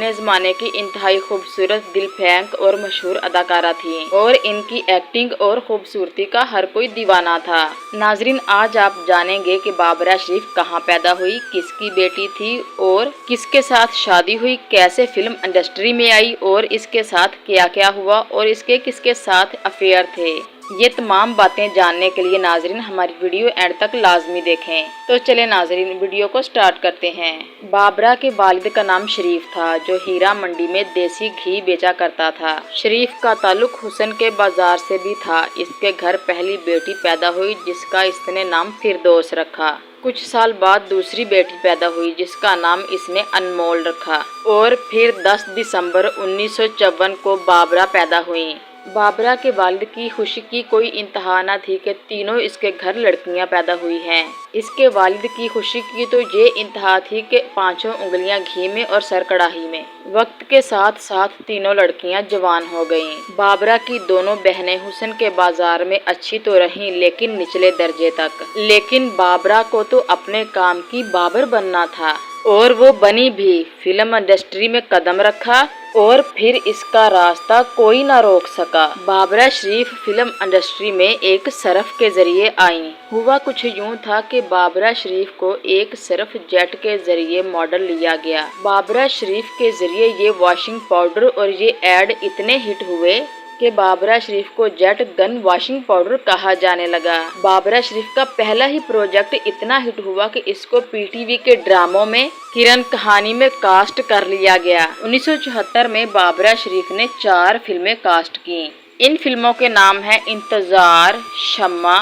अपने ज़माने की इंतहाई खूबसूरत, दिलफेंक और मशहूर अदाकारा थीं और इनकी एक्टिंग और खूबसूरती का हर कोई दीवाना था। नाजरीन, आज आप जानेंगे कि बाबरा शरीफ कहाँ पैदा हुई, किसकी बेटी थी और किसके साथ शादी हुई, कैसे फिल्म इंडस्ट्री में आई और इसके साथ क्या क्या हुआ और इसके किसके साथ अफेयर थे। ये तमाम बातें जानने के लिए नाजरीन हमारी वीडियो एंड तक लाजमी देखें। तो चले नाजरीन, वीडियो को स्टार्ट करते हैं। बाबरा के वालिद का नाम शरीफ था, जो हीरा मंडी में देसी घी बेचा करता था। शरीफ का ताल्लुक हुसैन के बाजार से भी था। इसके घर पहली बेटी पैदा हुई, जिसका इसने नाम फिरदौस रखा। कुछ साल बाद दूसरी बेटी पैदा हुई, जिसका नाम इसने अनमोल रखा और फिर 10 दिसंबर 1954 को बाबरा पैदा हुई। बाबरा के वालिद की खुशी की कोई इंतहा न थी कि तीनों इसके घर लड़कियां पैदा हुई हैं। इसके वालिद की खुशी की तो ये इंतहा थी कि 5 उंगलियां घी में और सर कढ़ाई में। वक्त के साथ साथ तीनों लड़कियां जवान हो गईं। बाबरा की दोनों बहनें हुसैन के बाजार में अच्छी तो रहीं, लेकिन निचले दर्जे तक। लेकिन बाबरा को तो अपने काम की बाबर बनना था और वो बनी भी। फिल्म इंडस्ट्री में कदम रखा और फिर इसका रास्ता कोई ना रोक सका। बाबरा शरीफ फिल्म इंडस्ट्री में एक सरफ के जरिए आई। हुआ कुछ यूं था कि बाबरा शरीफ को एक सरफ जेट के जरिए मॉडल लिया गया। बाबरा शरीफ के जरिए ये वॉशिंग पाउडर और ये एड इतने हिट हुए कि बाबरा शरीफ को जेट गन वॉशिंग पाउडर कहा जाने लगा। बाबरा शरीफ का पहला ही प्रोजेक्ट इतना हिट हुआ कि इसको पीटीवी के ड्रामों में किरण कहानी में कास्ट कर लिया गया। 1974 में बाबरा शरीफ ने 4 फिल्में कास्ट की। इन फिल्मों के नाम हैं इंतजार, शम्मा,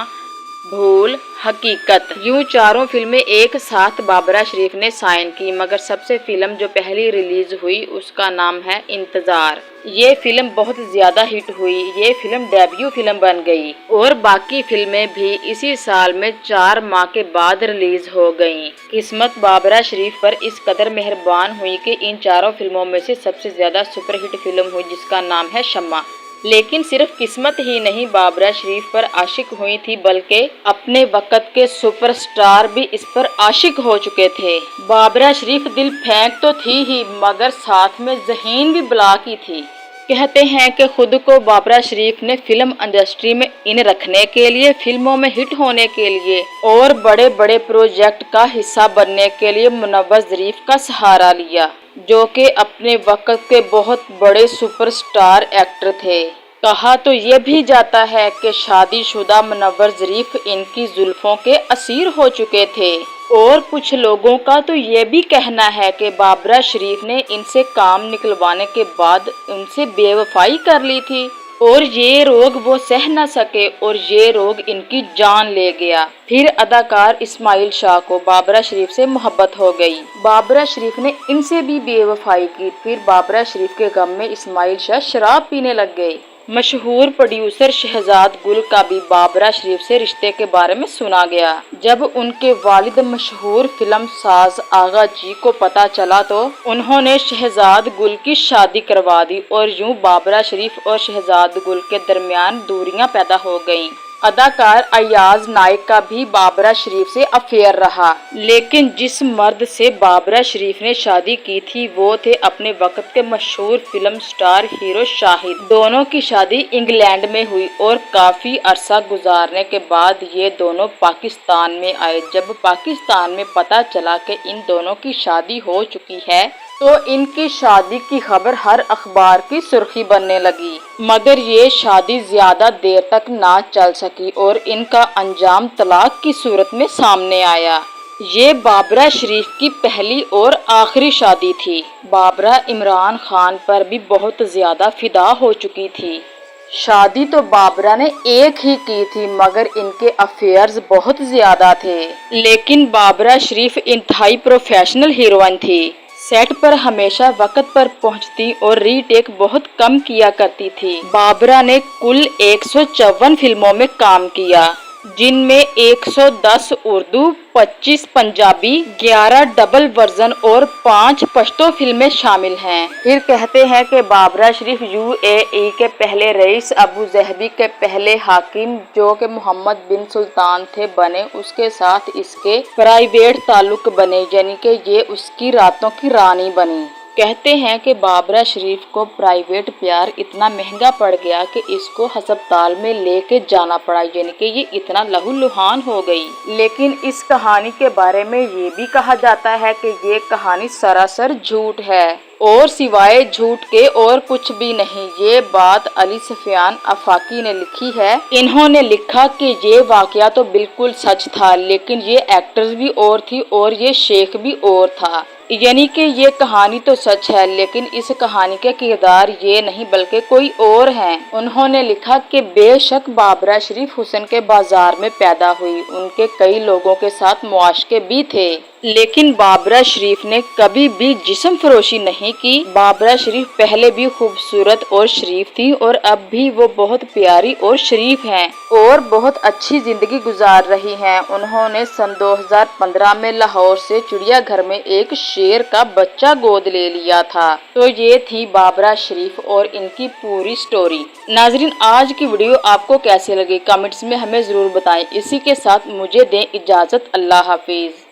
भूल, हकीकत। यूं चारों फिल्में एक साथ बाबरा शरीफ ने साइन की, मगर सबसे फिल्म जो पहली रिलीज हुई उसका नाम है इंतजार। ये फिल्म बहुत ज्यादा हिट हुई। ये फिल्म डेब्यू फिल्म बन गई और बाकी फिल्में भी इसी साल में 4 माह के बाद रिलीज हो गईं। किस्मत बाबरा शरीफ पर इस कदर मेहरबान हुई कि इन चारों फिल्मों में से सबसे ज्यादा सुपरहिट फिल्म हुई, जिसका नाम है शम्मा। लेकिन सिर्फ किस्मत ही नहीं बाबरा शरीफ पर आशिक हुई थी, बल्कि अपने वक्त के सुपरस्टार भी इस पर आशिक हो चुके थे। बाबरा शरीफ दिल फेंक तो थी ही, मगर साथ में ज़हीन भी बला की थी। कहते हैं कि खुद को बाबरा शरीफ ने फिल्म इंडस्ट्री में इन रखने के लिए, फिल्मों में हिट होने के लिए और बड़े बड़े प्रोजेक्ट का हिस्सा बनने के लिए मुनव्वर ज़रीफ का सहारा लिया, जो कि अपने वक्त के बहुत बड़े सुपरस्टार एक्टर थे। कहा तो ये भी जाता है कि शादीशुदा मुनव्वर ज़रीफ इनकी जुल्फों के असीर हो चुके थे और कुछ लोगों का तो ये भी कहना है कि बाबरा शरीफ ने इनसे काम निकलवाने के बाद उनसे बेवफाई कर ली थी और ये रोग वो सह न सके और ये रोग इनकी जान ले गया। फिर अदाकार इस्माइल शाह को बाबरा शरीफ से मोहब्बत हो गई। बाबरा शरीफ ने इनसे भी बेवफाई की। फिर बाबरा शरीफ के गम में इस्माइल शाह शराब पीने लग गए। मशहूर प्रोड्यूसर शहजाद गुल का भी बाबरा शरीफ से रिश्ते के बारे में सुना गया। जब उनके वालिद मशहूर फिल्म साज आगा जी को पता चला तो उन्होंने शहजाद गुल की शादी करवा दी और यूं बाबरा शरीफ और शहजाद गुल के दरमियान दूरियां पैदा हो गईं। अदाकार अयाज नाइक का भी बाबरा शरीफ से अफेयर रहा, लेकिन जिस मर्द से बाबरा शरीफ ने शादी की थी वो थे अपने वक्त के मशहूर फिल्म स्टार हीरो शाहिद। दोनों की शादी इंग्लैंड में हुई और काफी अरसा गुजारने के बाद ये दोनों पाकिस्तान में आए। जब पाकिस्तान में पता चला कि इन दोनों की शादी हो चुकी है तो इनकी शादी की खबर हर अखबार की सुर्खी बनने लगी, मगर ये शादी ज्यादा देर तक ना चल सकी और इनका अंजाम तलाक की सूरत में सामने आया। ये बाबरा शरीफ की पहली और आखिरी शादी थी। बाबरा इमरान खान पर भी बहुत ज्यादा फिदा हो चुकी थी। शादी तो बाबरा ने एक ही की थी, मगर इनके अफेयर्स बहुत ज्यादा थे। लेकिन बाबरा शरीफ इंतहाई प्रोफेशनल हीरोइन थी। सेट पर हमेशा वक्त पर पहुंचती और रीटेक बहुत कम किया करती थी। बाबरा ने कुल 154 फिल्मों में काम किया, जिनमें 110 उर्दू, 25 पंजाबी, 11 डबल वर्जन और 5 पश्तो फिल्में शामिल हैं। फिर कहते हैं कि बाबरा शरीफ यूएई के पहले रईस अबू ज़हबी के पहले हाकिम, जो कि मोहम्मद बिन सुल्तान थे, बने। उसके साथ इसके प्राइवेट ताल्लुक बने, यानी कि ये उसकी रातों की रानी बनी। कहते हैं कि बाबरा शरीफ को प्राइवेट प्यार इतना महंगा पड़ गया कि इसको अस्पताल में लेके जाना पड़ा, यानी कि ये इतना लहूलुहान हो गई। लेकिन इस कहानी के बारे में ये भी कहा जाता है कि ये कहानी सरासर झूठ है और सिवाय झूठ के और कुछ भी नहीं। ये बात अली सफियान आफाकी ने लिखी है। इन्होंने लिखा कि ये वाकया तो बिल्कुल सच था, लेकिन ये एक्ट्रेस भी और थी और ये शेख भी और था। यानी कि ये कहानी तो सच है, लेकिन इस कहानी के किरदार ये नहीं बल्कि कोई और हैं। उन्होंने लिखा कि बेशक बाबरा शरीफ हुसैन के बाजार में पैदा हुई, उनके कई लोगों के साथ मुआशके भी थे, लेकिन बाबरा शरीफ ने कभी भी जिस्म फरोशी नहीं की। बाबरा शरीफ पहले भी खूबसूरत और शरीफ थी और अब भी वो बहुत प्यारी और शरीफ हैं और बहुत अच्छी जिंदगी गुजार रही हैं। उन्होंने सन 2015 में लाहौर से चिड़ियाघर में एक शेर का बच्चा गोद ले लिया था। तो ये थी बाबरा शरीफ और इनकी पूरी स्टोरी। नाजरीन, आज की वीडियो आपको कैसी लगी कमेंट्स में हमें जरूर बताएं। इसी के साथ मुझे दें इजाजत। अल्लाह हाफिज।